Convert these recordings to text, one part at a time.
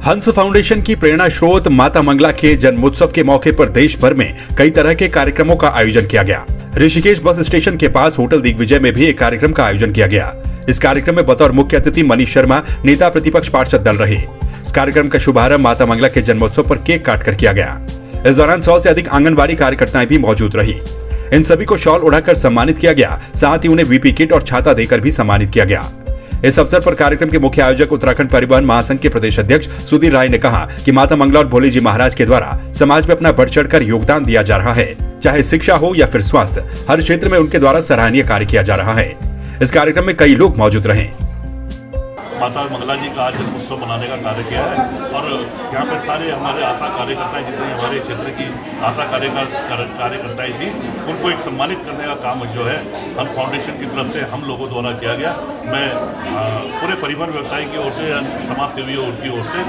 हंस फाउंडेशन की प्रेरणा स्रोत माता मंगला के जन्मोत्सव के मौके पर देश भर में कई तरह के कार्यक्रमों का आयोजन किया गया। ऋषिकेश बस स्टेशन के पास होटल दिग्विजय में भी एक कार्यक्रम का आयोजन किया गया। इस कार्यक्रम में बतौर मुख्य अतिथि मनीष शर्मा नेता प्रतिपक्ष पार्षद दल रहे। इस कार्यक्रम का शुभारंभ माता मंगला के जन्मोत्सव पर केक काटकर किया गया। इस दौरान 100 से अधिक आंगनबाड़ी कार्यकर्ताएं भी मौजूद रही। इन सभी को शॉल उड़ाकर सम्मानित किया गया। साथ ही उन्हें वीपी किट और छाता देकर भी सम्मानित किया गया। इस अवसर पर कार्यक्रम के मुख्य आयोजक उत्तराखंड परिवहन महासंघ के प्रदेश अध्यक्ष सुधीर राय ने कहा कि माता मंगला और भोले जी महाराज के द्वारा समाज में अपना बढ़ चढ़कर योगदान दिया जा रहा है। चाहे शिक्षा हो या फिर स्वास्थ्य, हर क्षेत्र में उनके द्वारा सराहनीय कार्य किया जा रहा है। इस कार्यक्रम में कई लोग मौजूद रहे। माता मंगला जी का आज जन्मोत्सव मनाने का कार्य किया है और यहाँ पर सारे हमारे आशा कार्यकर्ता जितने हमारे क्षेत्र की आशा कार्यकर्ताएं थी, उनको एक सम्मानित करने का काम जो है हंस फाउंडेशन की तरफ से हम लोगों द्वारा किया गया। मैं पूरे परिवहन व्यवसाय की ओर से, समाज सेवियों की ओर से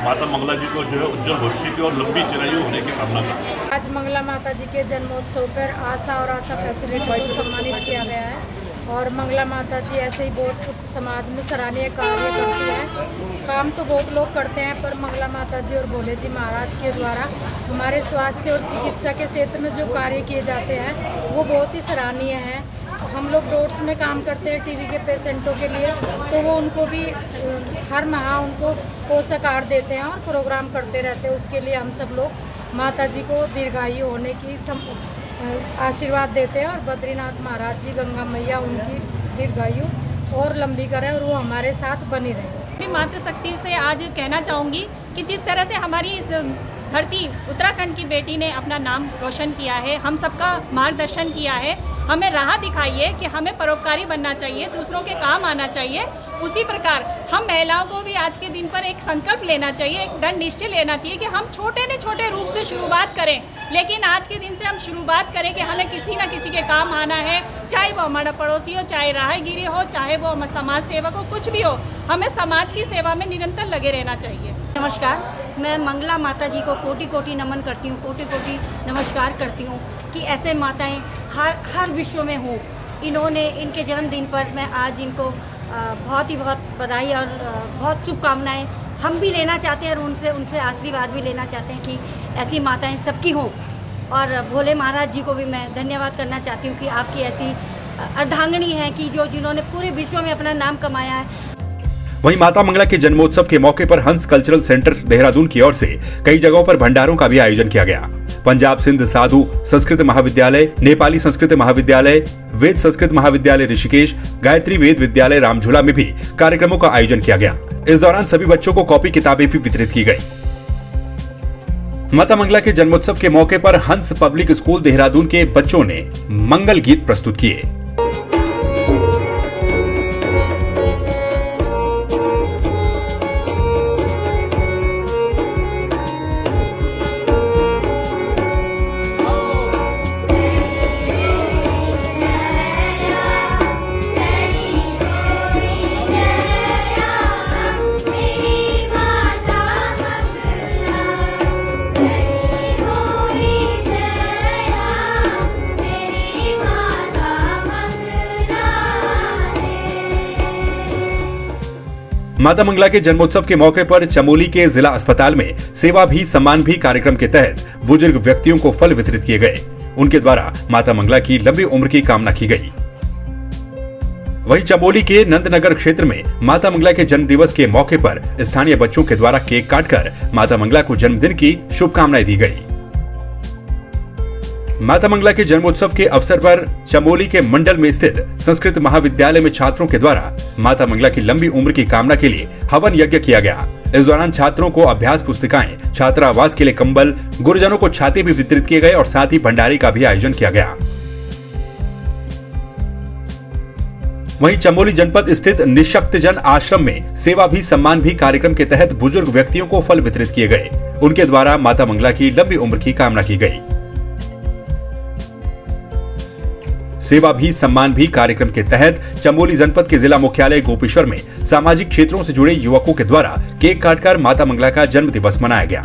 माता मंगला जी को जो है उज्जवल भविष्य की और लंबी चिरायु होने की कामना करता हूँ। आज मंगला माता जी के जन्मोत्सव पर आशा और आशा फैसिलिटी को सम्मानित किया गया है और मंगला माता जी ऐसे ही बहुत समाज में सराहनीय कार्य करती हैं। काम तो बहुत लोग करते हैं, पर मंगला माता जी और भोले जी महाराज के द्वारा हमारे स्वास्थ्य और चिकित्सा के क्षेत्र में जो कार्य किए जाते हैं वो बहुत ही सराहनीय है। हम लोग डॉट्स में काम करते हैं टीबी के पेशेंटों के लिए, तो वो उनको भी हर माह उनको पोषक आहार देते हैं और प्रोग्राम करते रहते हैं। उसके लिए हम सब लोग माता जी को दीर्घायु होने की आशीर्वाद देते हैं और बद्रीनाथ महाराज जी, गंगा मैया उनकी दीर्घायु और लंबी करें और वो हमारे साथ बनी रहे। मातृशक्ति से आज कहना चाहूँगी कि जिस तरह से हमारी इस धरती उत्तराखंड की बेटी ने अपना नाम रोशन किया है, हम सबका मार्गदर्शन किया है, हमें राह दिखाई है कि हमें परोपकारी बनना चाहिए, दूसरों के काम आना चाहिए। उसी प्रकार हम महिलाओं को भी आज के दिन पर एक संकल्प लेना चाहिए, एक दृढ़ निश्चय लेना चाहिए कि हम छोटे न छोटे रूप से शुरुआत करें, लेकिन आज के दिन से हम शुरुआत करें कि हमें किसी न किसी के काम आना है। चाहे वो हमारा पड़ोसी हो, चाहे राहगीरी हो, चाहे वो समाज सेवक हो, कुछ भी हो, हमें समाज की सेवा में निरंतर लगे रहना चाहिए। नमस्कार, मैं मंगला माता जी को कोटि कोटि नमन करती हूँ, कोटि कोटि नमस्कार करती हूँ कि ऐसे माताएं हर विश्व में हों। इन्होंने इनके जन्मदिन पर मैं आज इनको बहुत बधाई और बहुत शुभकामनाएं हम भी लेना चाहते हैं और उनसे आशीर्वाद भी लेना चाहते हैं कि ऐसी माताएं सबकी हों। और भोले महाराज जी को भी मैं धन्यवाद करना चाहती हूँ कि आपकी ऐसी अर्धांगिनी है कि जिन्होंने पूरे विश्व में अपना नाम कमाया है। वहीं माता मंगला के जन्मोत्सव के मौके पर हंस कल्चरल सेंटर देहरादून की ओर से कई जगहों पर भंडारों का भी आयोजन किया गया। पंजाब सिंध साधु संस्कृत महाविद्यालय, नेपाली संस्कृत महाविद्यालय, वेद संस्कृत महाविद्यालय ऋषिकेश, गायत्री वेद विद्यालय रामझूला में भी कार्यक्रमों का आयोजन किया गया। इस दौरान सभी बच्चों को कॉपी किताबें भी वितरित की गई। माता मंगला के जन्मोत्सव के मौके पर हंस पब्लिक स्कूल देहरादून के बच्चों ने मंगल गीत प्रस्तुत किए। माता मंगला के जन्मोत्सव के मौके पर चमोली के जिला अस्पताल में सेवा भी सम्मान भी कार्यक्रम के तहत बुजुर्ग व्यक्तियों को फल वितरित किए गए। उनके द्वारा माता मंगला की लंबी उम्र की कामना की गई। वहीं चमोली के नंदनगर क्षेत्र में माता मंगला के जन्म दिवस के मौके पर स्थानीय बच्चों के द्वारा केक काटकर माता मंगला को जन्मदिन की शुभकामनाएं दी गई। माता मंगला के जन्मोत्सव के अवसर पर चमोली के मंडल में स्थित संस्कृत महाविद्यालय में छात्रों के द्वारा माता मंगला की लंबी उम्र की कामना के लिए हवन यज्ञ किया गया। इस दौरान छात्रों को अभ्यास पुस्तिकाएं, छात्रावास के लिए कंबल, गुरुजनों को छाते भी वितरित किए गए और साथ ही भंडारे का भी आयोजन किया गया। वहीं चमोली जनपद स्थित निशक्तजन आश्रम में सेवा भी सम्मान भी कार्यक्रम के तहत बुजुर्ग व्यक्तियों को फल वितरित किए गए। उनके द्वारा माता मंगला की लंबी उम्र की कामना की गई। सेवा भी सम्मान भी कार्यक्रम के तहत चमोली जनपद के जिला मुख्यालय गोपेश्वर में सामाजिक क्षेत्रों से जुड़े युवकों के द्वारा केक काटकर माता मंगला का जन्म दिवस मनाया गया।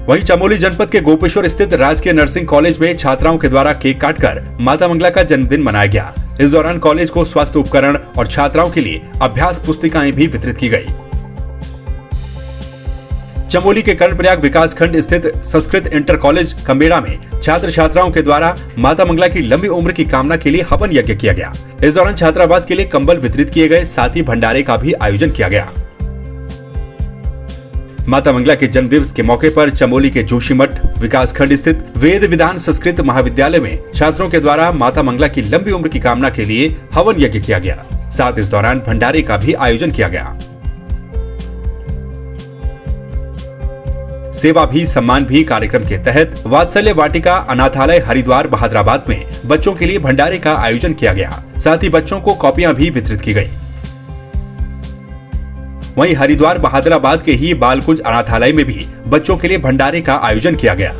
वहीं चमोली जनपद के गोपेश्वर स्थित राजकीय नर्सिंग कॉलेज में छात्राओं के द्वारा केक काटकर माता मंगला का जन्मदिन मनाया गया। इस दौरान कॉलेज को स्वास्थ्य उपकरण और छात्राओं के लिए अभ्यास पुस्तिकाएं भी वितरित की गई। चमोली के कर्णप्रयाग विकासखंड स्थित संस्कृत इंटर कॉलेज कम्बेड़ा में छात्र छात्राओं के द्वारा माता मंगला की लंबी उम्र की कामना के लिए हवन यज्ञ किया गया। इस दौरान छात्रावास के लिए कंबल वितरित किए गए, साथ ही भंडारे का भी आयोजन किया गया। माता मंगला के जन्म दिवस के मौके पर चमोली के जोशीमठ विकासखंड स्थित वेद विधान संस्कृत महाविद्यालय में छात्रों के द्वारा माता मंगला की लंबी उम्र की कामना के लिए हवन यज्ञ किया गया। साथ इस दौरान भंडारे का भी आयोजन किया गया। सेवा भी सम्मान भी कार्यक्रम के तहत वात्सल्य वाटिका अनाथालय हरिद्वार बहादुराबाद में बच्चों के लिए भंडारे का आयोजन किया गया। साथ ही बच्चों को कॉपियां भी वितरित की गई। वहीं हरिद्वार बहादुराबाद के ही बालकुंज अनाथालय में भी बच्चों के लिए भंडारे का आयोजन किया गया।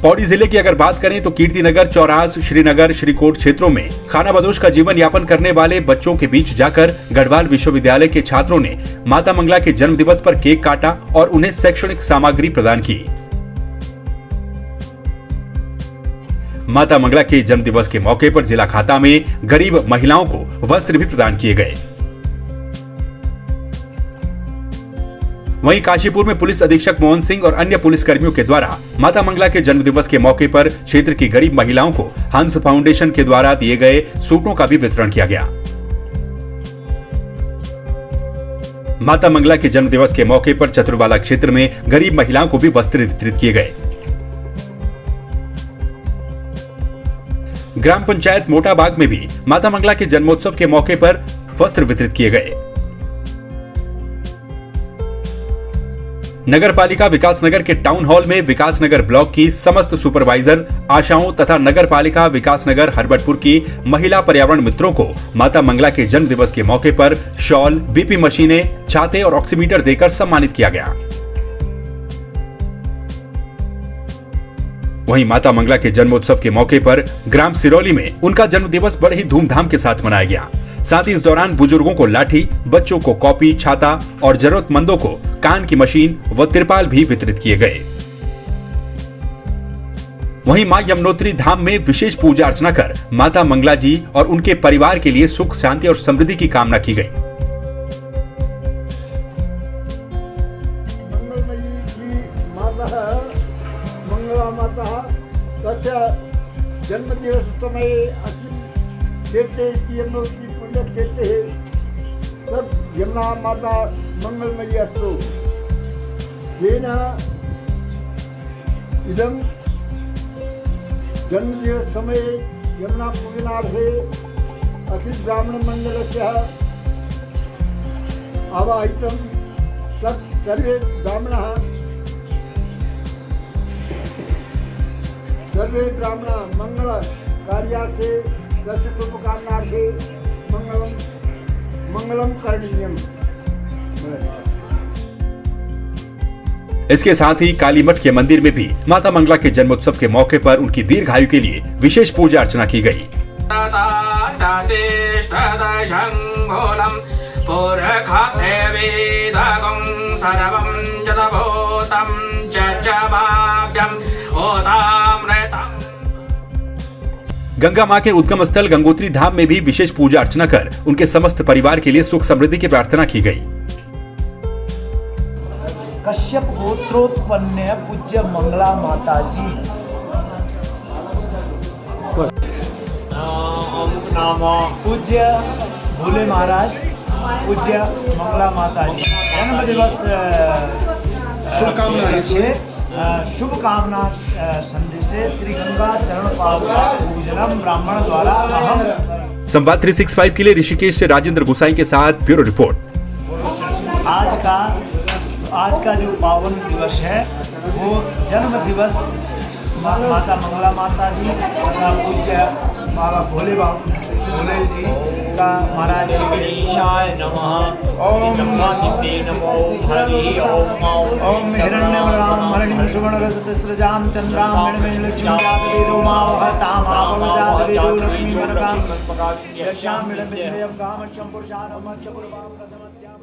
पौड़ी जिले की अगर बात करें तो कीर्तिनगर, चौरास, श्रीनगर, श्रीकोट क्षेत्रों में खानाबदोश का जीवन यापन करने वाले बच्चों के बीच जाकर गढ़वाल विश्वविद्यालय के छात्रों ने माता मंगला के जन्म दिवस पर केक काटा और उन्हें शैक्षणिक सामग्री प्रदान की। माता मंगला के जन्म दिवस के मौके पर जिला खाता में गरीब महिलाओं को वस्त्र भी प्रदान किए गए। वहीं काशीपुर में पुलिस अधीक्षक मोहन सिंह और अन्य पुलिस कर्मियों के द्वारा माता मंगला के जन्म दिवस के मौके पर क्षेत्र की गरीब महिलाओं को हंस फाउंडेशन के द्वारा दिए गए सूटों का भी वितरण किया गया। माता मंगला के जन्म दिवस के मौके पर चतुरवाला क्षेत्र में गरीब महिलाओं को भी वस्त्र वितरित किए गए। ग्राम पंचायत मोटाबाग में भी माता मंगला के जन्मोत्सव के मौके पर वस्त्र वितरित किए गए। नगर पालिका विकासनगर के टाउन हॉल में विकासनगर ब्लॉक की समस्त सुपरवाइजर आशाओं तथा नगर पालिका विकासनगर हरबटपुर की महिला पर्यावरण मित्रों को माता मंगला के जन्म दिवस के मौके पर शॉल, बीपी मशीनें, छाते और ऑक्सीमीटर देकर सम्मानित किया गया। वहीं माता मंगला के जन्मोत्सव के मौके पर ग्राम सिरौली में उनका जन्म दिवस बड़े ही धूमधाम के साथ मनाया गया। साथ ही इस दौरान बुजुर्गों को लाठी, बच्चों को कॉपी, छाता और जरूरतमंदों को कान की मशीन व तिरपाल भी वितरित किए गए। वहीं मां यमुनोत्री धाम में विशेष पूजा अर्चना कर माता मंगला जी और उनके परिवार के लिए सुख, शांति और समृद्धि की कामना की गई। मंगला माता तथा जन्म दिवस समय कहते यमुनोत्री पंडित कहते हैं तब यमुना माता मंगलमयी अस्तु येन इदं जन्म दिवस समय यमुना पूजनार्थे असित ब्राह्मण मंडलस्य आवाहितं तत् सर्वे ब्राह्मणाः मंगल कार्यार्थे दर्शन शुभकामनार्थे मंगलम करणीयम। इसके साथ ही कालीमठ के मंदिर में भी माता मंगला के जन्मोत्सव के मौके पर उनकी दीर्घायु के लिए विशेष पूजा अर्चना की गई। गंगा मां के उद्गम स्थल गंगोत्री धाम में भी विशेष पूजा अर्चना कर उनके समस्त परिवार के लिए सुख समृद्धि की प्रार्थना की गई। कश्यप गोत्रोत्पन्न पूज्य मंगला माता जी नाम पूज्य भोले महाराज, पूज्य मंगला माता जी जन्म दिवस शुभकामना संदेशे श्री गंगा चरण पूजनम ब्राह्मण द्वारा अहम। संवाद 365 के लिए ऋषिकेश से राजेंद्र गुसाई के साथ ब्यूरो रिपोर्ट। आज का जो पावन दिवस है वो जन्म दिवस माता मंगला माता जी तथा पूज्य बाबा भोले जी का महाराज गणेशाय नमः। ओम हिरण्यवरां हरिणीं सुवर्णरजतस्रजां चन्द्रां मणिमयीं लक्ष्मीं जातवेदो मावहतां आपवजातवेदो लक्ष्मीवरदां यस्यां विलम्बितमेयं कामक्षं पुरुषाणं मत्स्यपूर्वां प्रथमत्यां।